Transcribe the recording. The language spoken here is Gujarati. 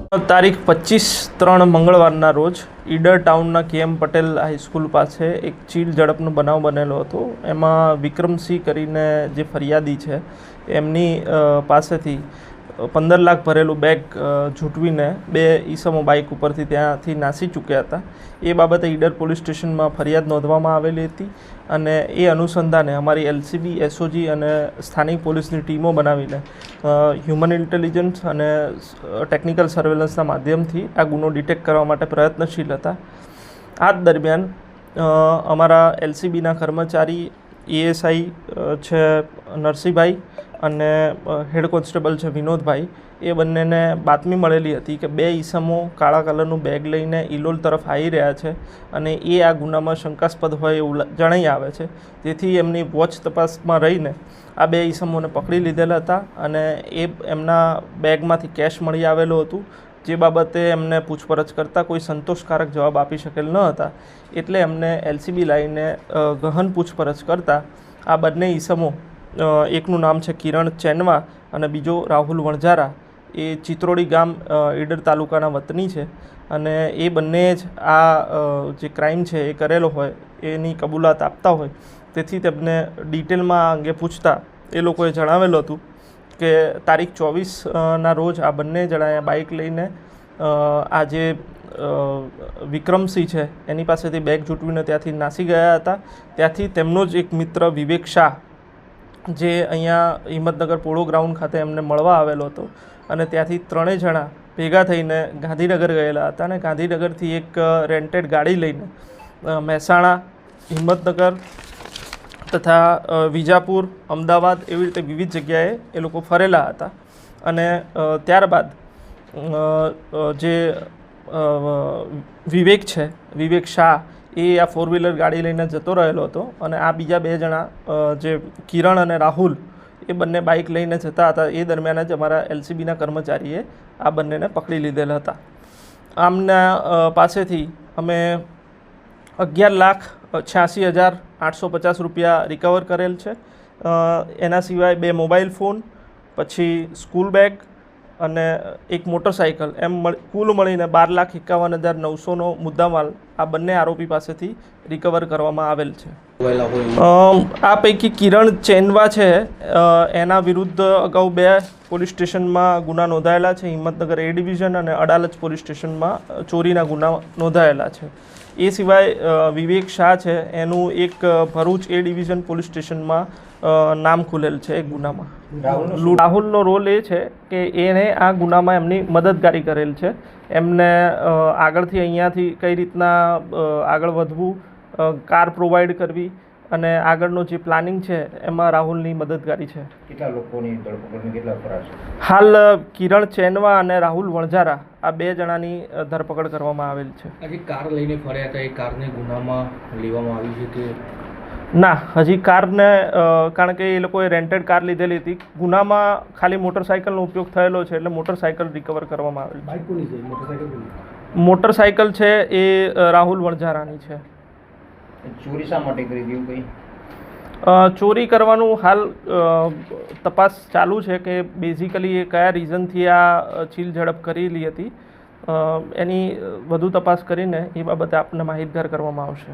તારીખ 25/3 મંગળવારના રોજ ઈડર ટાઉનના KM પટેલ હાઈસ્કૂલ પાસે એક ચીલ ઝડપનો બનાવ બનેલો હતો। એમાં વિક્રમસિંહ કરીને જે ફરિયાદી છે એમની પાસેથી 15 લાખ ભરેલું બેગ ઝૂંટવીને બે ઈસમો બાઇક ઉપરથી ત્યાંથી નાસી ચૂક્યા હતા। એ બાબતે ઈડર પોલીસ સ્ટેશનમાં ફરિયાદ નોંધવામાં આવેલી હતી અને એ અનુસંધાને અમારી LCB, SOG અને સ્થાનિક પોલીસની ટીમો બનાવીને હ્યુમન ઇન્ટેલિજન્સ અને ટેકનિકલ સર્વેલન્સના માધ્યમથી આ ગુનો ડિટેક્ટ કરવા માટે પ્રયત્નશીલ હતા। આ દરમિયાન અમારા LCBના કર્મચારી ASI છે નરસિંહભાઈ અને હેડ કોન્સ્ટેબલ છે વિનોદભાઈ, એ બંનેને બાતમી મળેલી હતી કે બે ઈસમો કાળા કલરનું બેગ લઈને ઇલોલ તરફ આવી રહ્યા છે અને એ આ ગુનામાં શંકાસ્પદ હોય એવું જણાઈ આવે છે। તેથી એમની વોચ તપાસમાં રહીને આ બે ઈસમોને પકડી લીધેલા હતા અને એમના બેગમાંથી કેશ મળી આવેલું હતું, જે બાબતે એમને પૂછપરછ કરતાં કોઈ સંતોષકારક જવાબ આપી શકેલ ન હતા। એટલે એમને LCB લાવીને ગહન પૂછપરછ કરતાં આ બંને ઈસમો, એકનું નામ છે કિરણ ચેનવા અને બીજો રાહુલ વણઝારા, એ ચિત્રોડી ગામ ઈડર તાલુકાના વતની છે અને એ બંને જ આ જે ક્રાઇમ છે એ કરેલો હોય એની કબૂલાત આપતા હોય। તેથી તેમને ડિટેલમાં આ અંગે પૂછતા એ લોકોએ જણાવેલું હતું કે તારીખ 24ના રોજ આ બંને જણાએ બાઇક લઈને આ જે વિક્રમસિંહ છે એની પાસેથી બેગ ઝૂંટવીને ત્યાંથી નાસી ગયા હતા। ત્યાંથી તેમનો જ એક મિત્ર વિવેક શાહ, જે અહીંયા હિંમતનગર પોળો ગ્રાઉન્ડ ખાતે એમને મળવા આવેલો હતો અને ત્યાંથી ત્રણેય જણા ભેગા થઈને ગાંધીનગર ગયેલા હતા અને ગાંધીનગરથી એક રેન્ટેડ ગાડી લઈને મહેસાણા, હિંમતનગર તથા વિજાપુર, અમદાવાદ એવી રીતે વિવિધ જગ્યાએ એ લોકો ફરેલા હતા અને ત્યારબાદ જે વિવેક છે, વિવેક શાહ, એ આ 4-વ્હીલર ગાડી લઈને જતો રહેલો હતો અને આ બીજા બે જણા જે કિરણ અને રાહુલ, એ બંને બાઇક લઈને જતા હતા। એ દરમિયાન જ અમારા LCBના કર્મચારીએ આ બંનેને પકડી લીધેલા હતા। આમના પાસેથી અમે 11,86,850 રૂપિયા રિકવર કરેલ છે। એના સિવાય 2 મોબાઈલ ફોન, પછી સ્કૂલ બેગ અને એક મોટરસાઇકલ, એમ કુલ મળીને 12,51,900નો મુદ્દામાલ આ બંને આરોપી પાસેથી રિકવર કરવામાં આવેલ છે। આ પૈકી કિરણ ચેનવા છે એના વિરુદ્ધ અગાઉ 2 પોલીસ સ્ટેશનમાં ગુના નોંધાયેલા છે, હિંમતનગર A ડિવિઝન અને અડાલજ પોલીસ સ્ટેશનમાં ચોરીના ગુના નોંધાયેલા છે। એ સિવાય વિવેક શાહ છે એનું એક ભરૂચ A ડિવિઝન પોલીસ સ્ટેશનમાં નામ ખુલેલ છે એક ગુનામાં। રાહુલનો રોલ એ છે કે એણે આ ગુનામાં એમની મદદગારી કરેલ છે, એમને આગળથી અહીંયાથી કઈ રીતના આગળ વધવું, કાર પ્રોવાઈડ કરવી અને આગળનો જે પ્લાનિંગ છે એમાં રાહુલની મદદગારી છે। કેટલા લોકોની ધરપકડ, કેટલા ફરાર છે? હાલ કિરણ ચેનવા અને રાહુલ વણઝારા આ 2 જણાની ધરપકડ કરવામાં આવેલ છે। આજે કાર લઈને ફર્યા હતા, એ કારને ગુનામાં લેવામાં આવી છે કે ના? હજી કારને, કારણ કે એ લોકોએ રેન્ટેડ કાર લીધેલી હતી, ગુનામાં ખાલી મોટરસાઇકલનો ઉપયોગ થયેલો છે એટલે મોટરસાઇકલ રિકવર કરવામાં આવેલ છે। બાઇક કોની છે? મોટરસાઇકલ છે એ રાહુલ વણઝારાની છે। ચોરી શા માટે કરી દીધું કંઈ? ચોરી કરવાનું હાલ તપાસ ચાલુ છે કે બેઝિકલી એ કયા રીઝનથી આ ચીલ ઝડપ કરેલી હતી, એની વધુ તપાસ કરીને એ બાબતે આપને માહિતગાર કરવામાં આવશે।